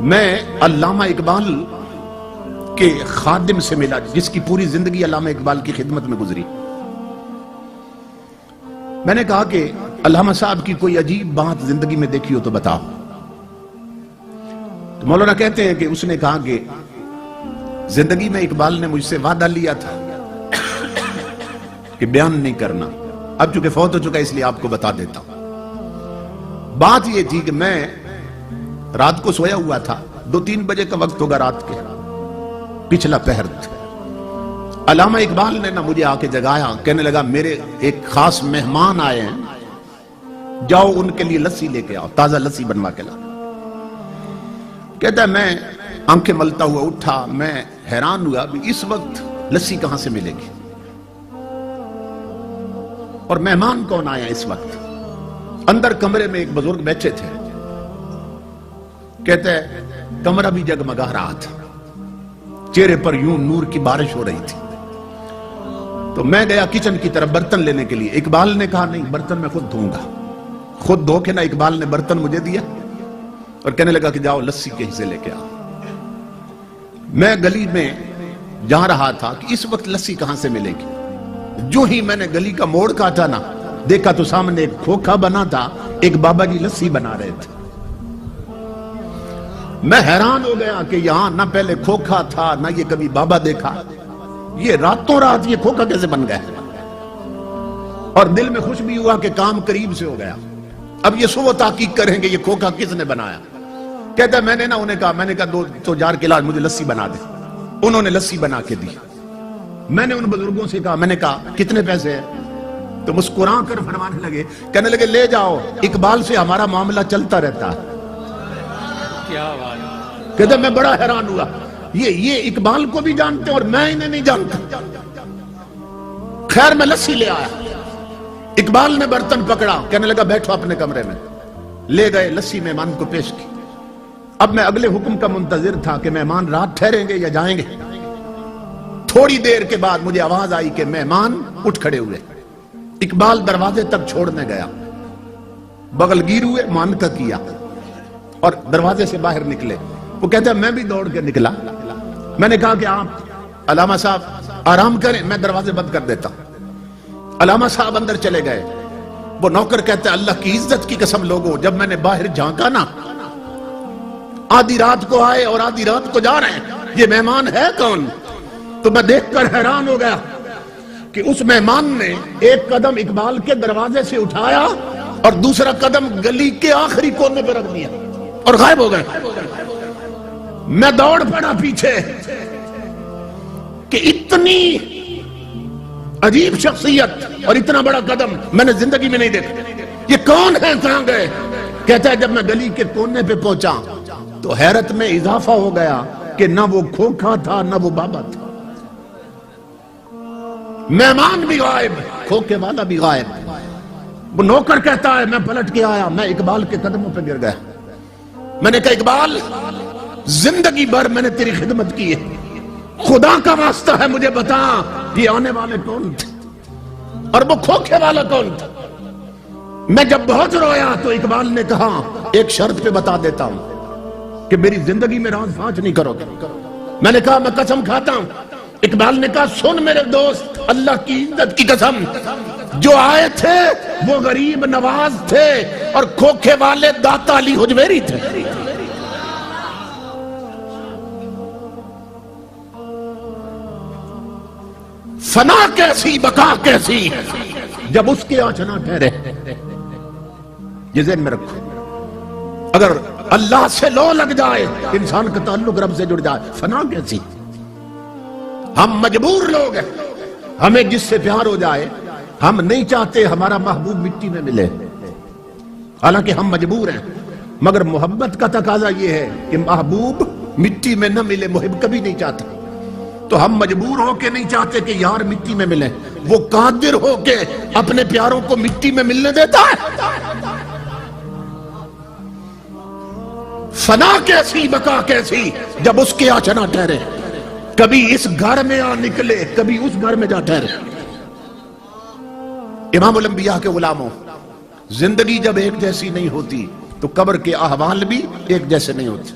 میں علامہ اقبال کے خادم سے ملا جس کی پوری زندگی علامہ اقبال کی خدمت میں گزری۔ میں نے کہا کہ علامہ صاحب کی کوئی عجیب بات زندگی میں دیکھی ہو تو بتاؤ۔ تو مولانا کہتے ہیں کہ اس نے کہا کہ زندگی میں اقبال نے مجھ سے وعدہ لیا تھا کہ بیان نہیں کرنا، اب چونکہ فوت ہو چکا اس لیے آپ کو بتا دیتا ہوں۔ بات یہ تھی کہ میں رات کو سویا ہوا تھا، 2-3 بجے کا وقت ہوگا رات کے، پچھلا پہر تھا۔ علامہ اقبال نے مجھے آ کے جگایا، کہنے لگا میرے ایک خاص مہمان آئے ہیں، جاؤ ان کے لیے لسی لے کے آؤ، تازہ لسی بنوا کے لا۔ کہتا ہے میں آنکھیں ملتا ہوا اٹھا، میں حیران ہوا کہ اس وقت لسی کہاں سے ملے گی اور مہمان کون آیا اس وقت۔ اندر کمرے میں ایک بزرگ بیٹھے تھے، کہتا ہے کمرہ بھی جگمگا رہا تھا، چہرے پر یوں نور کی بارش ہو رہی تھی۔ تو میں گیا کچن کی طرف برتن لینے کے لیے، اقبال نے کہا نہیں برتن میں خود دھوں گا، خود دھو کے نہ اقبال نے برتن مجھے دیا اور کہنے لگا کہ جاؤ لسی کے حصے لے کے آؤ۔ میں گلی میں جا رہا تھا کہ اس وقت لسی کہاں سے ملے گی۔ جو ہی میں نے گلی کا موڑ کاٹا نا، دیکھا تو سامنے ایک کھوکھا بنا تھا، ایک بابا جی لسی بنا رہے تھے۔ میں حیران ہو گیا کہ یہاں نہ پہلے کھوکھا تھا نہ یہ کبھی بابا دیکھا، یہ راتوں رات یہ کھوکھا کیسے بن گیا۔ اور دل میں خوش بھی ہوا کہ کام قریب سے ہو گیا۔ اب یہ سو تحقیق کریں گے یہ کھوکھا کس نے بنایا۔ کہتا ہے میں نے انہیں کہا 2 جار کے علاج مجھے لسی بنا دے۔ انہوں نے لسی بنا کے دی۔ میں نے ان بزرگوں سے کہا، میں نے کہا کتنے پیسے ہیں؟ تو مسکرا کر فرمانے لگے، کہنے لگے لے جاؤ، اقبال سے ہمارا معاملہ چلتا رہتا ہے۔ کیا بات۔ کہتے میں بڑا حیران ہوا، یہ اقبال کو بھی جانتے اور میں انہیں نہیں جانتا۔ خیر میں لسی لے آیا، اقبال نے برتن پکڑا، کہنے لگا بیٹھو اپنے کمرے میں۔ لے گئے، لسی مہمان کو پیش کی۔ اب میں اگلے حکم کا منتظر تھا کہ مہمان رات ٹھہریں گے یا جائیں گے۔ تھوڑی دیر کے بعد مجھے آواز آئی کہ مہمان اٹھ کھڑے ہوئے۔ اقبال دروازے تک چھوڑنے گیا، بغل گیر ہوئے، مان کا کیا اور دروازے سے باہر نکلے۔ وہ کہتا ہے میں بھی دوڑ کے نکلا۔ میں نے کہا کہ آپ علامہ صاحب آرام کریں، میں دروازے بند کر دیتا ہوں۔ علامہ صاحب اندر چلے گئے۔ وہ نوکر کہتا ہے اللہ کی عزت کی قسم لوگوں، جب میں نے باہر جھانکا نا، آدھی رات کو آئے اور آدھی رات کو جا رہے ہیں، یہ مہمان ہے کون؟ تو میں دیکھ کر حیران ہو گیا کہ اس مہمان نے ایک قدم اقبال کے دروازے سے اٹھایا اور دوسرا قدم گلی کے آخری کونے پہ رکھ دیا اور غائب ہو گئے۔ میں دوڑ پڑا پیچھے کہ اتنی عجیب شخصیت اور اتنا بڑا قدم میں نے زندگی میں نہیں دیکھا۔ یہ کون ہے، کہاں گئے؟ کہتا ہے جب میں گلی کے کونے پہ پہنچا تو حیرت میں اضافہ ہو گیا کہ نہ وہ کھوکھا تھا نہ وہ بابا تھا۔ مہمان بھی غائب، کھوکھے والا بھی غائب۔ وہ نوکر کہتا ہے میں پلٹ کے آیا، میں اقبال کے قدموں پہ گر گیا۔ میں نے کہا اقبال زندگی بھر میں نے تیری خدمت کی ہے، خدا کا واسطہ ہے مجھے بتا یہ آنے والے کون تھے اور وہ کھوکھے والا کون تھا۔ میں جب بہت رویا تو اقبال نے کہا ایک شرط پہ بتا دیتا ہوں کہ میری زندگی میں راز فاش نہیں کرو گے۔ میں نے کہا میں قسم کھاتا ہوں۔ اقبال نے کہا سن میرے دوست، اللہ کی عزت کی قسم، جو آئے تھے وہ غریب نواز تھے اور کھوکھے والے داتا علی حجویری تھے۔ فنا کیسی بقا کیسی جب اس کے آنچ نہ ٹھہرے۔ یہ ذہن میں رکھو، اگر اللہ سے لو لگ جائے انسان کا تعلق رب سے جڑ جائے، فنا کیسی۔ ہم مجبور لوگ ہیں، ہمیں جس سے پیار ہو جائے ہم نہیں چاہتے ہمارا محبوب مٹی میں ملے، حالانکہ ہم مجبور ہیں، مگر محبت کا تقاضا یہ ہے کہ محبوب مٹی میں نہ ملے، محب کبھی نہیں چاہتا۔ تو ہم مجبور ہو کے نہیں چاہتے کہ یار مٹی میں ملے، وہ قادر ہو کے اپنے پیاروں کو مٹی میں ملنے دیتا ہے۔ فنا کیسی بقا کیسی جب اس کے آنچ نہ ٹھہرے، کبھی اس گھر میں آ نکلے کبھی اس گھر میں جا ٹھہرے۔ امام الانبیاء کے غلاموں، زندگی جب ایک جیسی نہیں ہوتی تو قبر کے احوال بھی ایک جیسے نہیں ہوتے۔